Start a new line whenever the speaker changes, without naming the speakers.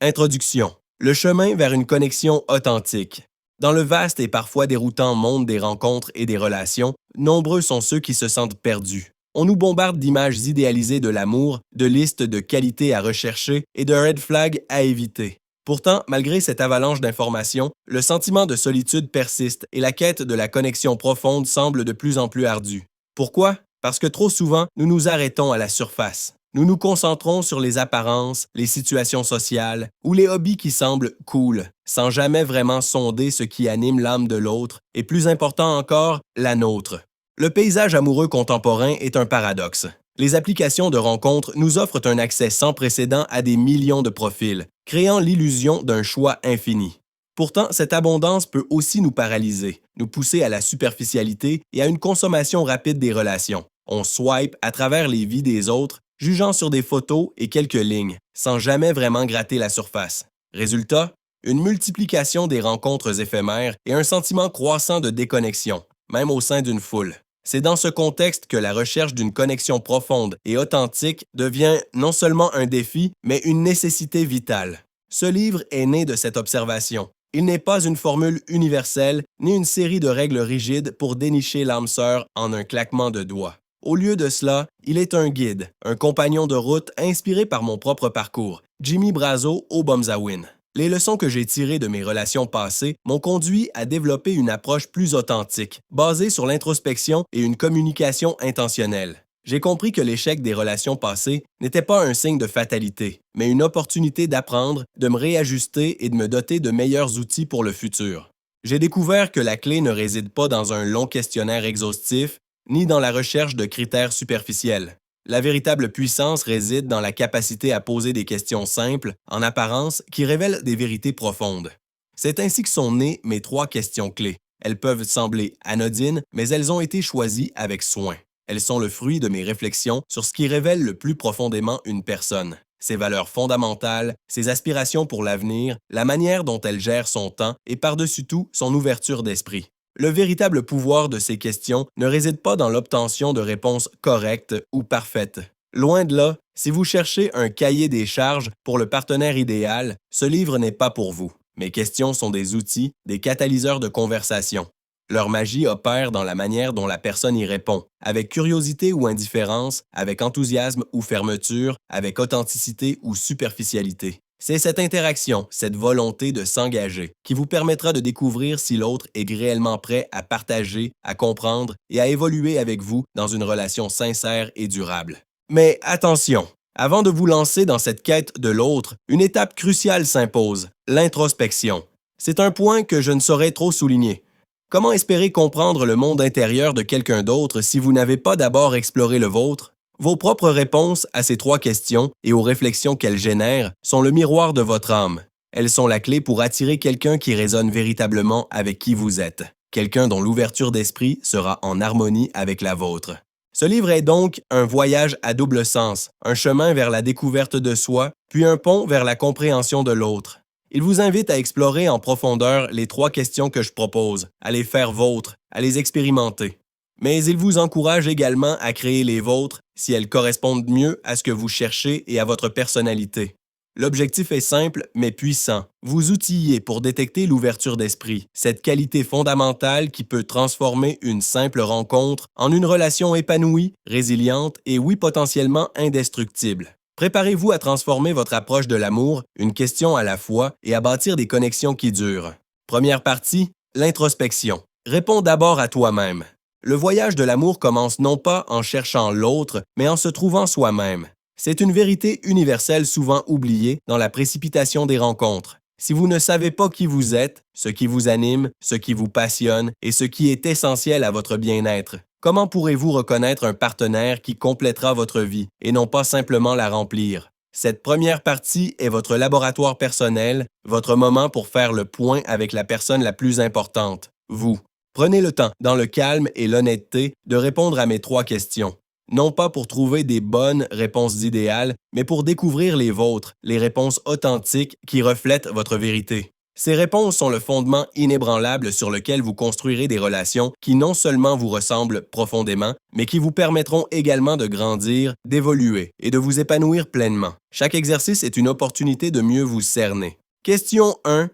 Introduction. Le chemin vers une connexion authentique. Dans le vaste et parfois déroutant monde des rencontres et des relations, nombreux sont ceux qui se sentent perdus. On nous bombarde d'images idéalisées de l'amour, de listes de qualités à rechercher et de red flags à éviter. Pourtant, malgré cette avalanche d'informations, le sentiment de solitude persiste et la quête de la connexion profonde semble de plus en plus ardue. Pourquoi? Parce que trop souvent, nous nous arrêtons à la surface. Nous nous concentrons sur les apparences, les situations sociales ou les hobbies qui semblent cool, sans jamais vraiment sonder ce qui anime l'âme de l'autre et, plus important encore, la nôtre. Le paysage amoureux contemporain est un paradoxe. Les applications de rencontres nous offrent un accès sans précédent à des millions de profils, créant l'illusion d'un choix infini. Pourtant, cette abondance peut aussi nous paralyser, nous pousser à la superficialité et à une consommation rapide des relations. On swipe à travers les vies des autres, jugeant sur des photos et quelques lignes, sans jamais vraiment gratter la surface. Résultat, une multiplication des rencontres éphémères et un sentiment croissant de déconnexion, même au sein d'une foule. C'est dans ce contexte que la recherche d'une connexion profonde et authentique devient non seulement un défi, mais une nécessité vitale. Ce livre est né de cette observation. Il n'est pas une formule universelle ni une série de règles rigides pour dénicher l'âme sœur en un claquement de doigts. Au lieu de cela, il est un guide, un compagnon de route inspiré par mon propre parcours, Jimmy Brazo au Bomzawin. Les leçons que j'ai tirées de mes relations passées m'ont conduit à développer une approche plus authentique, basée sur l'introspection et une communication intentionnelle. J'ai compris que l'échec des relations passées n'était pas un signe de fatalité, mais une opportunité d'apprendre, de me réajuster et de me doter de meilleurs outils pour le futur. J'ai découvert que la clé ne réside pas dans un long questionnaire exhaustif, ni dans la recherche de critères superficiels. La véritable puissance réside dans la capacité à poser des questions simples, en apparence, qui révèlent des vérités profondes. C'est ainsi que sont nées mes 3 questions clés. Elles peuvent sembler anodines, mais elles ont été choisies avec soin. Elles sont le fruit de mes réflexions sur ce qui révèle le plus profondément une personne, ses valeurs fondamentales, ses aspirations pour l'avenir, la manière dont elle gère son temps et par-dessus tout, son ouverture d'esprit. Le véritable pouvoir de ces questions ne réside pas dans l'obtention de réponses correctes ou parfaites. Loin de là, si vous cherchez un cahier des charges pour le partenaire idéal, ce livre n'est pas pour vous. Mes questions sont des outils, des catalyseurs de conversation. Leur magie opère dans la manière dont la personne y répond, avec curiosité ou indifférence, avec enthousiasme ou fermeture, avec authenticité ou superficialité. C'est cette interaction, cette volonté de s'engager, qui vous permettra de découvrir si l'autre est réellement prêt à partager, à comprendre et à évoluer avec vous dans une relation sincère et durable. Mais attention, avant de vous lancer dans cette quête de l'autre, une étape cruciale s'impose, l'introspection. C'est un point que je ne saurais trop souligner. Comment espérer comprendre le monde intérieur de quelqu'un d'autre si vous n'avez pas d'abord exploré le vôtre? Vos propres réponses à ces 3 questions et aux réflexions qu'elles génèrent sont le miroir de votre âme. Elles sont la clé pour attirer quelqu'un qui résonne véritablement avec qui vous êtes, quelqu'un dont l'ouverture d'esprit sera en harmonie avec la vôtre. Ce livre est donc un voyage à double sens, un chemin vers la découverte de soi, puis un pont vers la compréhension de l'autre. Il vous invite à explorer en profondeur les 3 questions que je propose, à les faire vôtres, à les expérimenter. Mais il vous encourage également à créer les vôtres si elles correspondent mieux à ce que vous cherchez et à votre personnalité. L'objectif est simple mais puissant. Vous outiller pour détecter l'ouverture d'esprit, cette qualité fondamentale qui peut transformer une simple rencontre en une relation épanouie, résiliente et oui potentiellement indestructible. Préparez-vous à transformer votre approche de l'amour, une question à la fois, et à bâtir des connexions qui durent. Première partie, l'introspection. Réponds d'abord à toi-même. Le voyage de l'amour commence non pas en cherchant l'autre, mais en se trouvant soi-même. C'est une vérité universelle souvent oubliée dans la précipitation des rencontres. Si vous ne savez pas qui vous êtes, ce qui vous anime, ce qui vous passionne et ce qui est essentiel à votre bien-être, comment pourrez-vous reconnaître un partenaire qui complétera votre vie et non pas simplement la remplir? Cette première partie est votre laboratoire personnel, votre moment pour faire le point avec la personne la plus importante, vous. Prenez le temps, dans le calme et l'honnêteté, de répondre à mes 3 questions. Non pas pour trouver des bonnes réponses idéales, mais pour découvrir les vôtres, les réponses authentiques qui reflètent votre vérité. Ces réponses sont le fondement inébranlable sur lequel vous construirez des relations qui non seulement vous ressemblent profondément, mais qui vous permettront également de grandir, d'évoluer et de vous épanouir pleinement. Chaque exercice est une opportunité de mieux vous cerner. Question 1.